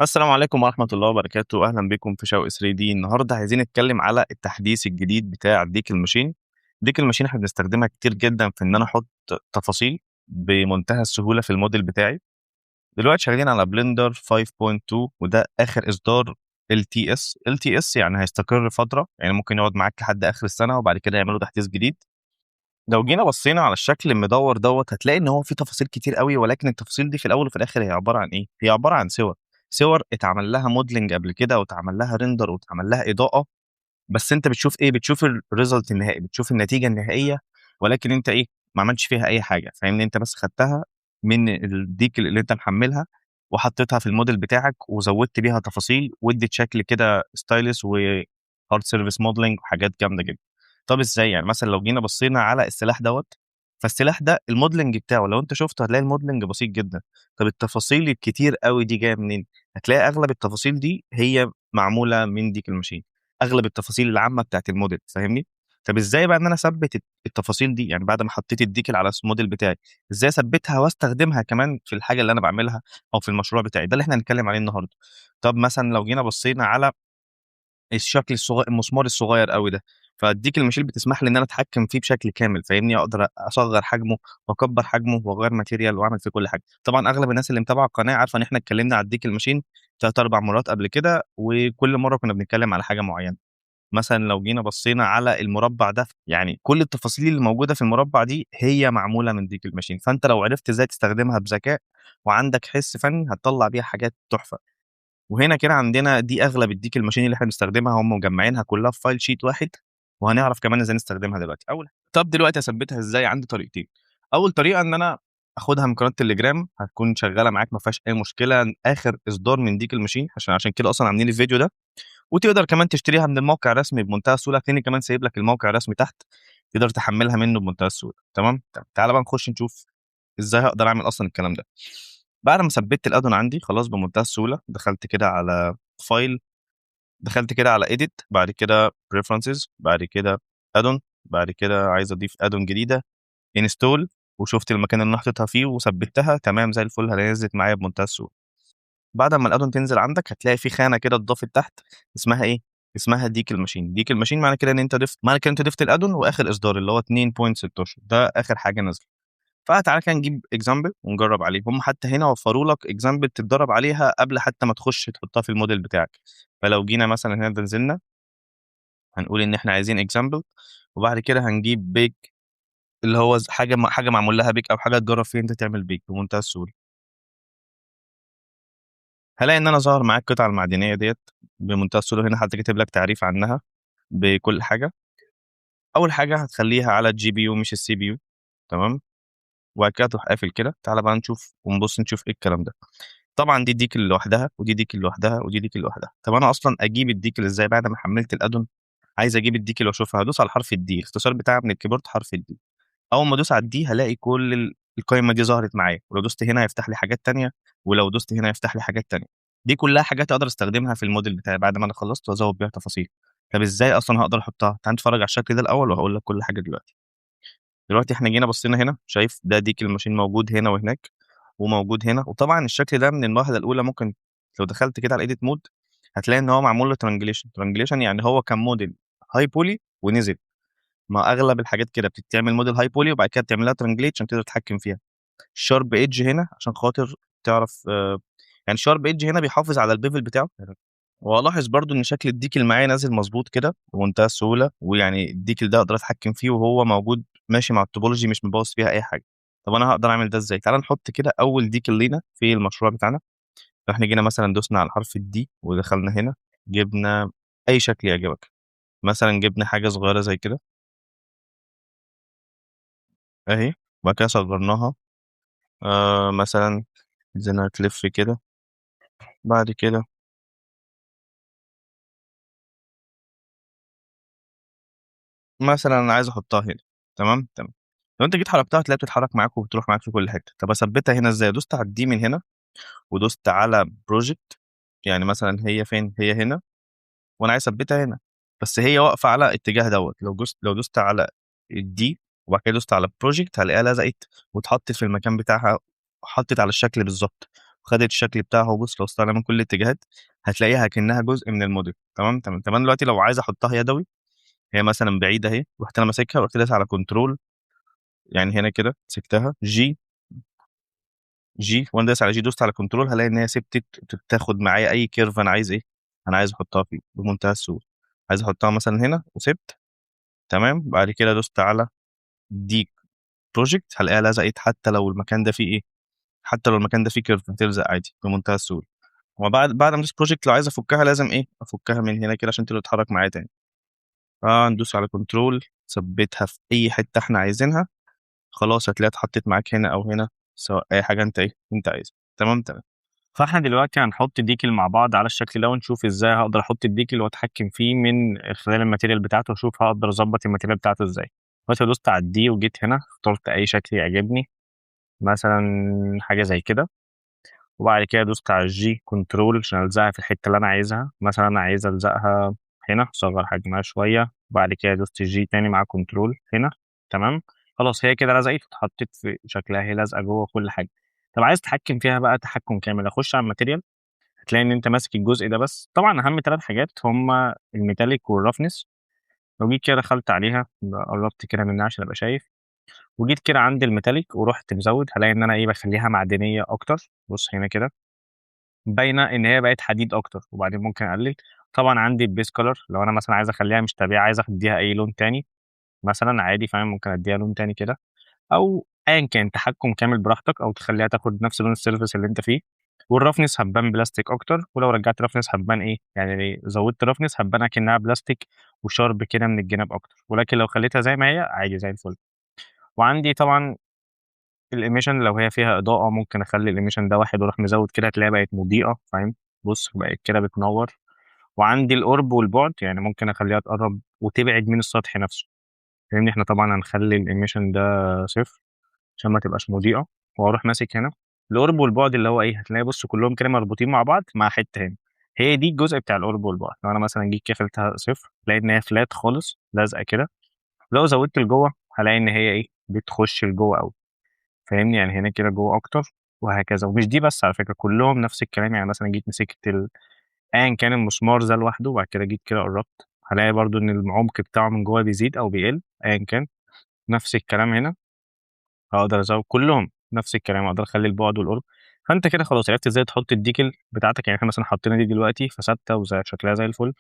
السلام عليكم ورحمة الله وبركاته، أهلا بكم في شوق 3D. النهاردة عايزين نتكلم على التحديث الجديد بتاع ديك الماشين. ديك الماشين احنا بنستخدمها كتير جدا في إن أنا أحط تفاصيل بمنتهى السهولة في الموديل بتاعي. دلوقتي شغالين على بلندر 5.2 وده آخر إصدار LTS. LTS يعني هيستقر فترة، يعني ممكن يقعد معاك لحد آخر السنة وبعد كده يعملوا تحديث جديد. لو جينا بصينا على الشكل المدور دوت هتلاقي ان هو فيه تفاصيل كتير قوي، ولكن التفاصيل دي في الاول وفي الاخر هي عباره عن ايه؟ هي عباره عن صور اتعمل لها موديلنج قبل كده واتعمل لها ريندر واتعمل لها اضاءه. بس انت بتشوف ايه؟ بتشوف الريزلت النهائي، بتشوف النتيجه النهائيه، ولكن انت ايه؟ ما عملتش فيها اي حاجه، فاهمني؟ انت بس خدتها من الديك اللي انت محملها وحطيتها في الموديل بتاعك وزودت بيها تفاصيل واديت شكل كده ستايلس وهارد سيرفيس موديلنج وحاجات جامده جدا. طب ازاي؟ يعني مثلا لو جينا بصينا على السلاح دوت، فالسلاح ده الموديلنج بتاعه لو انت شفته هتلاقي الموديلنج بسيط جدا. طب التفاصيل الكتير قوي دي جايه منين؟ هتلاقي اغلب التفاصيل دي هي معموله من ديك الماشين، اغلب التفاصيل العامه بتاعت الموديل، فاهمني؟ طب ازاي بقى ان انا اثبت التفاصيل دي؟ يعني بعد ما حطيت الديكل على الموديل بتاعي، ازاي اثبتها واستخدمها كمان في الحاجه اللي انا بعملها او في المشروع بتاعي؟ ده اللي احنا هنتكلم عليه النهارده. طب مثلا لو جينا بصينا على الشكل الصغير، المسمار الصغير قوي ده، فاديك الماشين بتسمح لي ان انا اتحكم فيه بشكل كامل، فاهمني؟ اقدر اصغر حجمه واكبر حجمه واغير ماتيريال واعمل فيه كل حاجه. طبعا اغلب الناس اللي متابعه القناه عارفه ان احنا اتكلمنا على الديك الماشين 3 4 مرات قبل كده، وكل مره كنا بنتكلم على حاجه معينه. مثلا لو جينا بصينا على المربع ده، يعني كل التفاصيل اللي موجوده في المربع دي هي معموله من ديك الماشين، فانت لو عرفت ازاي تستخدمها بذكاء وعندك حس فني هتطلع بيها حاجات تحفه. وهنا كده عندنا دي اغلب الديك الماشين اللي احنا بنستخدمها، هم مجمعينها كلها في فايل شيت واحد، وهنعرف كمان ازاي نستخدمها دلوقتي. طب دلوقتي اثبتها ازاي؟ عندي طريقتين. اول طريقه ان انا اخدها من قناه تليجرام، هتكون شغاله معاك ما فيهاش اي مشكله، اخر اصدار من ديك الماشين، عشان كده اصلا عاملين الفيديو ده. وتقدر كمان تشتريها من الموقع الرسمي بمنتهى السهوله، هتلاقيني كمان سايب لك الموقع الرسمي تحت، تقدر تحملها منه بمنتهى السهوله. تمام؟ طب تعالى بقى نخش نشوف ازاي هقدر اعمل اصلا الكلام ده. بعد ما ثبت الادون عندي خلاص بمنتهى السهوله، دخلت كده على فايل، دخلت كده على edit، بعد كده preferences، بعد كده add-on، بعد كده عايز اضيف add-on جديده install، وشفت المكان اللي انا حطيتها فيه وثبتها تمام زي الفل، نزلت معايا بمنتهى السهوله. بعد ما الادون تنزل عندك هتلاقي في خانه كده اتضافت تحت، اسمها ايه؟ اسمها ديك الماشين. ديك الماشين معنى كده ان انت ضفت، معنى كده انت ضفت الادون واخر اصدار اللي هو 2.16 ده اخر حاجه نازله. فتعالى كده نجيب اكزامبل ونجرب عليه، هم حتى هنا وفروا لك اكزامبل تتدرب عليها قبل حتى ما تخش تحطها في الموديل بتاعك. فلو جينا مثلا هنا نزلنا، هنقول ان احنا عايزين اكزامبل، وبعد كده هنجيب بيك اللي هو حاجه معمول لها بيك او حاجه تجرب فيها انت تعمل بيك بمنتهى السهوله. هلاقي ان انا ظهر معاك القطعه المعدنيه ديت بمنتهى السهوله، هنا حتى كاتب لك تعريف عنها بكل حاجه. اول حاجه هتخليها على الجي بي يو مش السي بي يو، تمام؟ وبعد كده تروح قافل كده. تعالى بقى نشوف ونبص نشوف ايه الكلام ده. طبعا دي ديكل لوحدها ودي ديكل لوحدها ودي ديكل لوحدها. طب انا اصلا اجيب الديكل ازاي بعد ما حملت الادون؟ عايز اجيب الديكل واشوفها، هدوس على حرف الدي، الاختصار بتاعها من الكيبورد حرف الدي. اول ما ادوس على الدي هلاقي كل القائمه دي ظهرت معايا، ولو دوست هنا هيفتح لي حاجات تانية، ولو دوست هنا هيفتح لي حاجات تانية. دي كلها حاجات اقدر استخدمها في الموديل بتاعي بعد ما انا خلصت وازود بيها تفاصيل. طب ازاي اصلا هقدر احطها؟ تعال نتفرج على الشكل ده الاول وهقول لك كل حاجه دلوقتي. دلوقتي احنا جينا بصينا هنا، شايف ده ديك الماشين موجود هنا وهناك وموجود هنا، وطبعا الشكل ده من الوهله الاولى ممكن لو دخلت كده على الايديت مود هتلاقي ان هو معمول له ترانجليشن. ترانجليشن يعني هو كان موديل هاي بولي ونزل. ما اغلب الحاجات كده بتتعمل موديل هاي بولي وبعد كده بتعمل لها ترانجليت عشان تقدر تتحكم فيها. الشارب ايدج هنا عشان خاطر تعرف يعني الشارب ايدج هنا بيحافظ على البيفل بتاعه. والاحظ برضو ان شكل الديكل معايا نازل مظبوط كده بمنتهى السهوله، ويعني الديكل ده اقدر اتحكم فيه وهو موجود ماشي مع التوبولوجي مش مبوظ فيها اي حاجه. طب انا هقدر اعمل ده ازاي؟ تعال نحط كده اول ديكل لينا في المشروع بتاعنا. فاحنا جينا مثلا دوسنا على حرف الدي ودخلنا هنا، جبنا اي شكل يعجبك. مثلا جبنا حاجه صغيره زي كده اهي، وبعد كده صغرناها. مثلا عايزينها تلف كده. بعد كده مثلا انا عايز احطها هنا. تمام تمام. لو انت جيت حركتها هتلاقيها بتتحرك معاك وبتروح معاك في كل حته. طب اثبتها هنا ازاي؟ دوست على الدي من هنا ودوست على بروجكت، يعني مثلا هي فين؟ هي هنا، وانا عايز اثبتها هنا، بس هي واقفه على الاتجاه دوت. لو دوست على الدي وبعد كده دوست على بروجكت هلاقيها لزقت واتحطت في المكان بتاعها، حطت على الشكل بالظبط. وخدت الشكل بتاعها، وبص لو طالع من كل الاتجاهات هتلاقيها كأنها جزء من الموديل. تمام تمام تمام. دلوقتي لو عايز احطها يدوي، هي مثلا بعيده اهي، رحت انا ماسكها ورحت دايس على كنترول، يعني هنا كده مسكتها جي، جي وانا دايس على جي، دوست على كنترول، هلاقي ان هي سبتت تاخد معايا اي كيرف انا عايز ايه، انا عايز احطها فيه بمنتهى السهوله. عايز احطها مثلا هنا وسبت. تمام. بعد كده دوست على دي بروجكت، هلاقيها لزقت حتى لو المكان ده فيه ايه، حتى لو المكان ده فيه كيرف بتلزق عادي بمنتهى السهوله. وبعد ما ادوس بروجكت، لو عايز افكها لازم ايه، افكها من هنا كده عشان تقدر تتحرك معايا تاني. ندوس على كنترول، ثبتها في اي حته احنا عايزينها، خلاص هتلاقيها اتحطت معاك هنا او هنا، سواء اي حاجه انت ايه انت عايزها. تمام تمام. فاحنا دلوقتي هنحط ديكل مع بعض على الشكل ده، ونشوف ازاي هقدر احط الديكل واتحكم فيه من خلال الماتيريال بتاعته، واشوف هقدر اظبط الماتيريال بتاعته ازاي. دلوقتي دوست على الدي وجيت هنا اخترت اي شكل يعجبني، مثلا حاجه زي كده. وبعد كده دوست على الجي كنترول عشان الزقها في الحته اللي انا عايزها، مثلا انا عايز الزقها هنا، اصغر حجمها شويه. وبعد كده دوست الجي تاني مع كنترول هنا. تمام. خلاص هي كده لزقت واتحطت في شكلها، هي لازقه جوه كل حاجه. طب عايز تتحكم فيها بقى تحكم كامل، اخش على الماتيريال، هتلاقي ان انت ماسك الجزء ده بس. طبعا اهم ثلاث حاجات هما الميتاليك والرفنس. لو جيت كده دخلت عليها، قربت كده منها عشان ابقى شايف، وجيت كده عند الميتاليك ورحت مزود، هلاقي ان انا ايه بخليها معدنيه اكتر. بص هنا كده باينه ان هي بقت حديد اكتر، وبعدين ممكن اقلل. طبعا عندي البيس كولر، لو انا مثلا عايز اخليها مش طبيعي، عايز اديها اي لون تاني مثلا عادي، فاهم، ممكن اديها لون تاني كده، او ايا كان تحكم كامل براحتك، او تخليها تاخد نفس لون السيرفيس اللي انت فيه. والرفنس هتبان بلاستيك اكتر، ولو رجعت رفنس هتبان ايه، يعني زودت رفنس هتبان كأنها بلاستيك وشارب كده من الجناب اكتر. ولكن لو خليتها زي ما هي عادي زي الفل. وعندي طبعا الايميشن، لو هي فيها اضاءه ممكن اخلي الايميشن ده واحد واروح مزود كده، هتلاقيها بقت مضيئه، فاهم، بص بقت كده بتنور. وعندي القرب والبعد، يعني ممكن اخليها تقرب وتبعد من السطح نفسه، فاهمني. احنا طبعا هنخلي الايميشن ده صفر عشان ما تبقاش مضيئه. واروح ماسك هنا القرب والبعد، اللي هو ايه، هتلاقي بص كلهم كده مربوطين مع بعض مع حته هنا، هي دي الجزء بتاع القرب والبعد. لو انا مثلا جيت كفلتها صفر، هلاقي ان هي فلات خالص لازقه كده. لو زودت لجوه هلاقي ان هي ايه بتخش لجوه قوي، فاهمني، يعني هنا كده جوه اكتر. وهكذا. ومش دي بس على فكره، كلهم نفس الكلام. يعني مثلا جيت مسكت ايا كان المسمار ده لوحده، وبعد كده جيت كده قربت، هلاقي برضو ان العمق بتاعه من جوه بيزيد او بيقل ايا كان. نفس الكلام هنا، هقدر ازود كلهم نفس الكلام، اقدر اخلي البعد والقرب. فانت كده خلاص عرفت ازاي تحط الديكل بتاعتك. يعني احنا مثلا حطينا دي دلوقتي فثابته وزي شكلها زي الفل،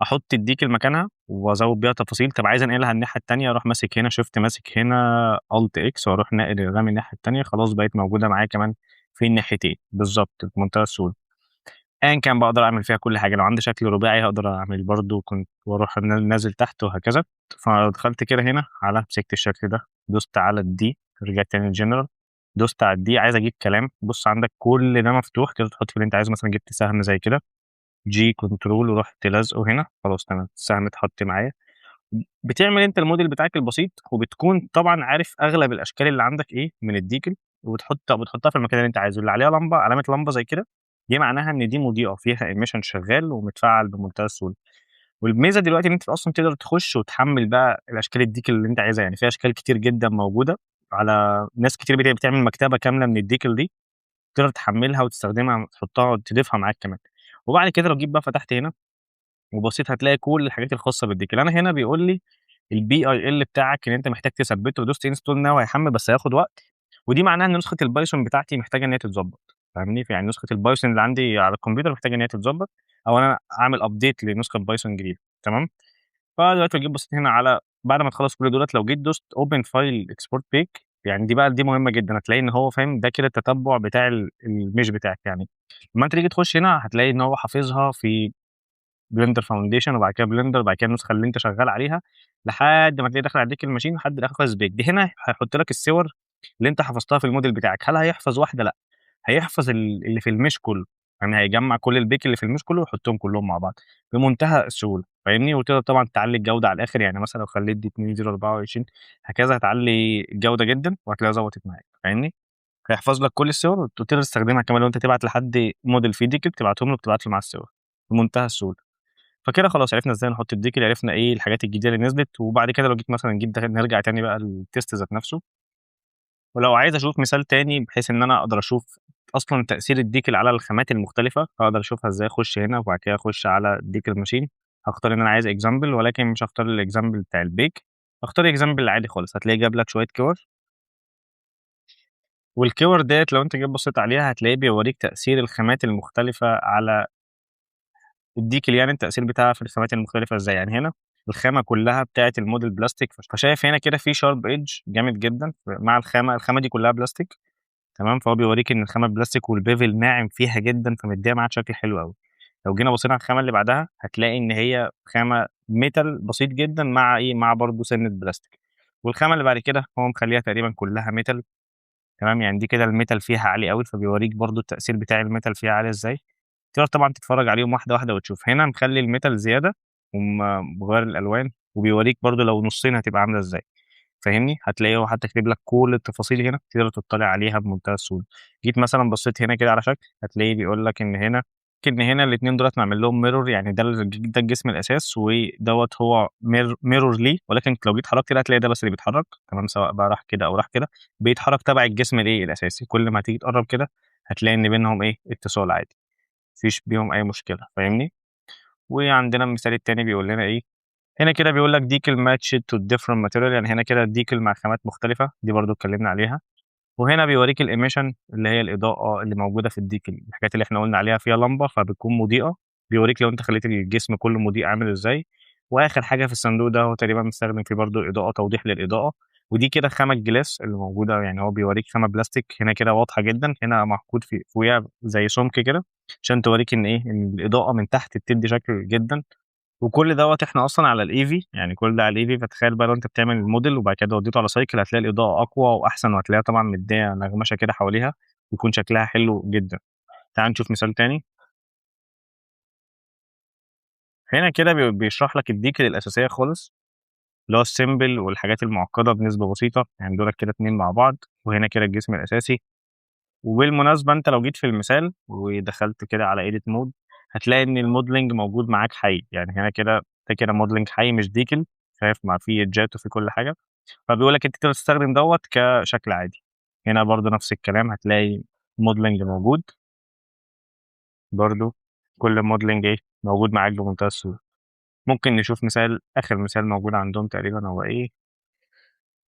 احط الديكل مكانها وازود بيها تفاصيل. طب عايز انقلها الناحيه التانيه، اروح ماسك هنا شيفت ماسك هنا الت اكس، واروح ناقل الرامي الناحيه التانيه، خلاص بقت موجوده معايا كمان في الناحيتين بالظبط بمنتهى السهوله. ايا كان بقدر اعمل فيها كل حاجه. لو عندي شكل رباعي هقدر اعمل برضو كنت واروح نازل تحت وهكذا. فدخلت كده هنا على مسكت الشكل ده، دوست على الدي، رجعت تاني الجنرال، دوست على الدي، عايز اجيب كلام، بص عندك كل ده مفتوح تقدر تحط في اللي انت عايزه. مثلا جبت سهم زي كده، جي كنترول ورحت لازقه هنا، خلاص تمام السهم اتحط معايا. بتعمل انت الموديل بتاعك البسيط، وبتكون طبعا عارف اغلب الاشكال اللي عندك ايه من الديكل، بتحطها في المكان اللي انت عايزه. اللي عليها لمبه علامه لمبه زي كده، دي معناها ان دي مضيئه فيها ايميشن شغال ومتفعل بمنتهى السهوله. والميزه دلوقتي ان انت اصلا تقدر تخش وتحمل بقى الاشكال الديكل اللي انت عايزها. يعني في اشكال كتير جدا موجوده، على ناس كتير بتعمل مكتبه كامله من الديكل دي، تقدر تحملها وتستخدمها تحطها وتضيفها معاك كمان. وبعد كده لو جيت بقى فتحت هنا وبصيت، هتلاقي كل الحاجات الخاصه بالديكل. انا هنا بيقول لي البي اي ال بتاعك ان انت محتاج تثبته، دوست انستول ناو، هيحمل بس هياخد وقت. ودي معناها ان نسخه البايثون بتاعتي محتاجه ان هي تتظبط، فاهمني. يعني نسخه البايثون اللي عندي على الكمبيوتر محتاجه ان هي تتظبط، او انا اعمل ابديت لنسخه بايثون جديده. تمام. فدلوقتي لو جيت بصيت هنا على بعد ما تخلص كل دولت، لو جيت دوست اوبن فايل اكسبورت بيك، يعني دي بقى دي مهمه جدا. هتلاقي ان هو فاهم ده كده التتبع بتاع المش بتاعك. يعني لما انت تيجي تخش هنا هتلاقي ان هو حافظها في بلندر فاونديشن، وبعد كده بلندر، بعد كده النسخه اللي انت شغال عليها، لحد ما تلاقي داخل عليك الماشين لحد الاخر خالص بيك. دي هنا هيحط لك الصور اللي انت حفظتها في الموديل بتاعك. هل هيحفظ واحده؟ لا، هيحفظ اللي في المش كله. يعني هيجمع كل البيك اللي في المش كله ويحطهم كلهم مع بعض بمنتهى السهوله، فاهمني. وتقدر طبعا تعلي الجوده على الاخر، يعني مثلا لو خليت دي 2024 هكذا هتعلي الجوده جدا وهتلاقيها ظبطت معاك، فاهمني. هيحفظ لك كل الصور وتقدر تستخدمها كمان. لو انت تبعت لحد موديل فيه ديك بتبعتهم له، بتبعت له مع الصور بمنتهى السهوله. فكده خلاص عرفنا ازاي نحط الديكل، عرفنا ايه الحاجات الجديده اللي نزلت. وبعد كده لو جيت مثلا جيت نرجع تاني بقى للتيست ذات نفسه، ولو عايز اشوف مثال تاني بحيث ان انا اقدر اشوف اصلا تاثير الديكل على الخامات المختلفه، اقدر اشوفها ازاي. اخش هنا وبعد كده اخش على الديكل ماشين، هختار ان انا عايز اكزامبل، ولكن مش هختار الاكزامبل بتاع البيك، هختار اكزامبل العادي خالص. هتلاقيه جاب لك شويه كور، والكور ديت لو انت جيت بصيت عليها هتلاقيه بيوريك تاثير الخامات المختلفه على الديكل، يعني التاثير بتاعها في الخامات المختلفه ازاي. يعني هنا الخامه كلها بتاعه الموديل بلاستيك، فشايف هنا كده في شارب ايدج جامد جدا مع الخامه دي كلها بلاستيك. تمام، فهو بيوريك ان الخامه بلاستيك والبيفل ناعم فيها جدا، فمديها معاك شكل حلو قوي. لو جينا بصينا على الخامه اللي بعدها هتلاقي ان هي خامه ميتال بسيط جدا مع ايه، مع برضه سنه بلاستيك. والخامه اللي بعد كده هو مخليها تقريبا كلها ميتال. تمام، يعني دي كده الميتال فيها عالي قوي، فبيوريك برضه التاثير بتاع الميتال فيها عالي ازاي. تقدر طبعا تتفرج عليهم واحده واحده وتشوف. هنا مخلي الميتال زياده ومغير الالوان، وبيوريك برضه لو نصين هتبقى عامله ازاي. فاهمني؟ هتلاقيه هو حتى كاتب لك كل التفاصيل هنا، تقدر تطلع عليها بمنتهى السهوله. جيت مثلا بصيت هنا كده على شكل، هتلاقيه بيقول لك ان هنا الاثنين دولت معمل لهم ميرور، يعني ده الجسم الاساس ودوت هو ميرور ليه، ولكن لو جيت حركت كده هتلاقي ده بس اللي بيتحرك. تمام، سواء بقى راح كده او راح كده بيتحرك تبع الجسم الايه الاساسي. كل ما تيجي تقرب كده هتلاقي ان بينهم ايه، اتصال عادي، مفيش بيهم اي مشكله. فاهمني؟ وعندنا المثال التاني بيقول لنا ايه، هنا كده بيقول لك ديكل ماتش تو ديفرنت ماتيريال، يعني هنا كده ديكل مع خامات مختلفه، دي برضو اتكلمنا عليها. وهنا بيوريك الايميشن اللي هي الاضاءه اللي موجوده في الديكل، الحاجات اللي احنا قلنا عليها فيها لمبه فبتكون مضيئه، بيوريك لو انت خليت الجسم كله مضيء عامل ازاي. واخر حاجه في الصندوق ده هو تقريبا مستخدم فيه برضو الاضاءه، توضيح للاضاءه. ودي كده خامه جلاس اللي موجوده، يعني هو بيوريك خامه بلاستيك هنا كده واضحه جدا، هنا محطوط في فوقيها زي سمك كده عشان توريك ان ايه، ان الاضاءه من تحت بتدي شكل جدا. وكل دوت احنا اصلا على الايفي، يعني كل ده على الايفي. فتخيل بقى لو انت بتعمل الموديل وبعد كده وديته على سايكل، هتلاقي الاضاءه اقوى واحسن، وهتلاقيها طبعا مديه نغمشه كده حواليها، ويكون شكلها حلو جدا. تعال نشوف مثال تاني. هنا كده بيشرح لك الديكل الاساسيه خالص، اللي هو السيمبل والحاجات المعقده بنسبه بسيطه، يعني دول كده اتنين مع بعض. وهنا كده الجسم الاساسي. وبالمناسبه انت لو جيت في المثال ودخلت كده على ايديت مود، هتلاقي ان الموديلنج موجود معاك حي، يعني هنا كده ده كده موديلنج حي مش ديكل. شايف؟ مع فيه جات وفي كل حاجه. فبيقول لك انت تقدر تستخدم دوت كشكل عادي. هنا برضو نفس الكلام، هتلاقي موديلنج موجود برضو، كل موديلنج ايه موجود معاك بمنتهى السهوله. ممكن نشوف مثال، اخر مثال موجود عندهم تقريبا هو ايه.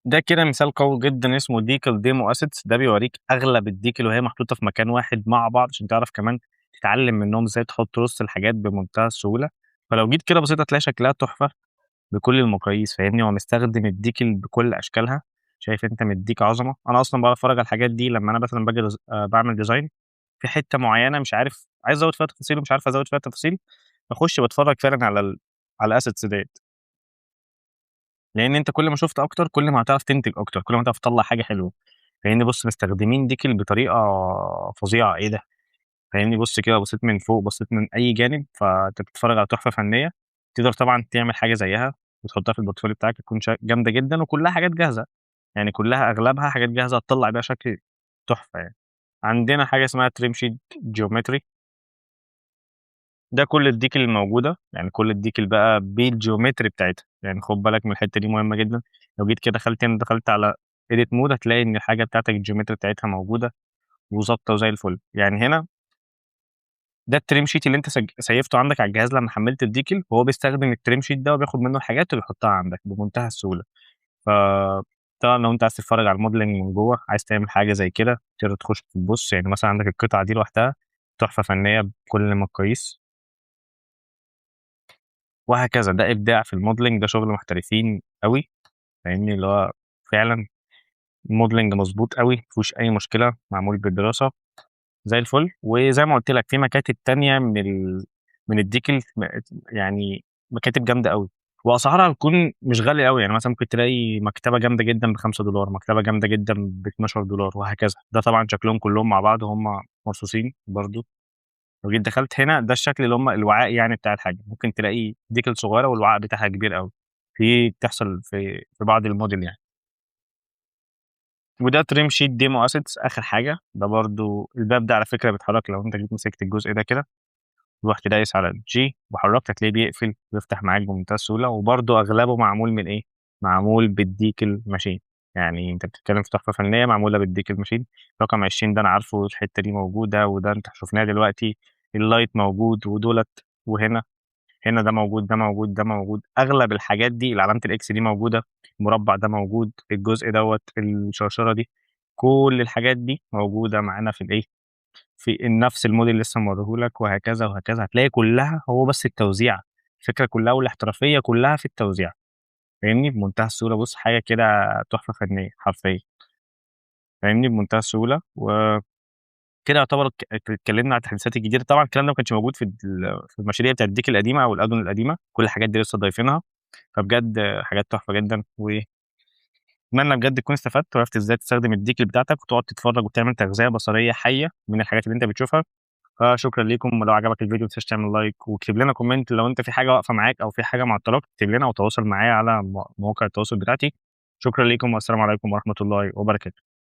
ده كده مثال قوي جدا اسمه ديكل ديمو اسيتس، ده بيوريك اغلب الديكل وهي محطوطه في مكان واحد مع بعض، عشان تعرف كمان تتعلم منهم ازاي تحط وسط الحاجات بمنتهى السهوله. فلو جيت كده بسيطه هتلاقي شكلها تحفه بكل المقاييس. فاهمني؟ هو مستخدم الديكل بكل اشكالها. شايف انت؟ مديك عظمه. انا اصلا بعرف اتفرج على الحاجات دي لما انا مثلا باجي بعمل ديزاين في حته معينه، مش عارف عايز ازود فيها تفاصيل ومش عارف ازود فيها تفاصيل، بخش بتفرج فعلا على الاسيتس ديت. لان انت كل ما شفت اكتر كل ما هتعرف تنتج اكتر، كل ما هتعرف تطلع حاجه حلوه. فاهمني؟ بص مستخدمين ديكل بطريقه فظيعه، ايه ده. فاهمني؟ بص كده، بصيت من فوق بصيت من اي جانب، فانت بتتفرج على تحفه فنيه. تقدر طبعا تعمل حاجه زيها وتحطها في البورتفوليو بتاعك، تكون جامده جدا وكلها حاجات جاهزه. يعني كلها اغلبها حاجات جاهزه تطلع بيها شكل تحفه يعني. عندنا حاجه اسمها تريم شيت جيومتري، ده كل الديكل الموجوده، يعني كل الديكل بقى بالجيومتري بتاعتها. يعني خد بالك من الحته دي مهمه جدا. لو جيت كده دخلت هنا، دخلت على edit مود، هتلاقي ان الحاجه بتاعتك الجيومتري بتاعتها موجوده وظابطه وزي الفل. يعني هنا ده التريم شيت اللي انت سيفته عندك على الجهاز لما حملت الديكل، وهو بيستخدم التريم شيت ده وبياخد منه الحاجات وبيحطها عندك بمنتهى السهوله. ف طبعا لو انت عايز تتفرج على الموديلنج من جوه، عايز تعمل حاجه زي كده، تقدر تخش تبص. يعني مثلا عندك القطعه دي لوحدها تحفه فنيه بكل المقاييس، وهكذا. ده ابداع في الموديلنج، ده شغل محترفين قوي. فاهمني؟ اللي هو فعلا الموديلنج مظبوط قوي، مفيهوش اي مشكله، معمول بالدراسه زي الفل. وزي ما قلت لك في مكاتب تانية من الديكل، يعني مكاتب جامده قوي، واسعارها هتكون مش غاليه قوي. يعني مثلا ممكن تلاقي مكتبه جامده جدا ب 5 دولار، مكتبه جامده جدا ب 12 دولار، وهكذا. ده طبعا شكلهم كلهم مع بعض هم مرصوصين برضو. لو جيت دخلت هنا، ده الشكل اللي هم الوعاء يعني بتاع الحاجه. ممكن تلاقي ديكل صغيره والوعاء بتاعها كبير قوي، بتحصل في بعض الموديل يعني. وده تريم شيت ديمو اسيتس اخر حاجه. ده برضو الباب ده على فكره بيتحرك، لو انت جيت مسكت الجزء ده كده رحت دايس على الجي وحركت هتلاقيه بيقفل ويفتح معاك بمنتهى السهوله. وبرضو اغلبه معمول من ايه، معمول بالديكل ماشين. يعني أنت بتتكلم في تحفة فنية معمولة بالديك الماشين. رقم 20 ده أنا عارفه، الحتة دي موجودة، وده أنت شُفناه دلوقتي، اللايت موجود ودُولة، وهنا، هنا ده موجود، ده موجود، ده موجود، أغلب الحاجات دي علامة الإكس دي موجودة، المربع ده موجود، الجزء دوّة، الشرشرة دي، كل الحاجات دي موجودة معانا في الإيه، في نفس الmodel اللي لسه موريه لك، وهكذا، وهكذا، هتلاقي كلّها هو بس التوزيع، الفكرة كلّها والاحترافية كلّها في التوزيع، فاهمني؟ بمنتهى السهولة، بُص حاجة كده تحفة فنية حرفيًا، فاهمني؟ بمنتهى السهولة، وكده يعتبر اتكلمنا عن التحديثات الجديدة. طبعًا الكلام ده ما كانش موجود في المشاريع بتاعة الديك القديمة أو الأدون القديمة، كل الحاجات دي لسه ضايفينها، فبجد حاجات تحفة جدًا، أتمنى بجد تكون استفدت وعرفت إزاي تستخدم الديك بتاعتك وتقعد تتفرج وتعمل تغذية بصرية حية من الحاجات اللي أنت بتشوفها. فشكرًا ليكم، ولو عجبك الفيديو ما تنساش تعمل لايك واكتب لنا كومنت لو أنت في حاجة واقفة معاك أو في حاجة معطلاك، اكتب لنا وتواصل معايا على مواقع التواصل بتاعتي. شكرًا ليكم والسلام عليكم ورحمة الله وبركاته.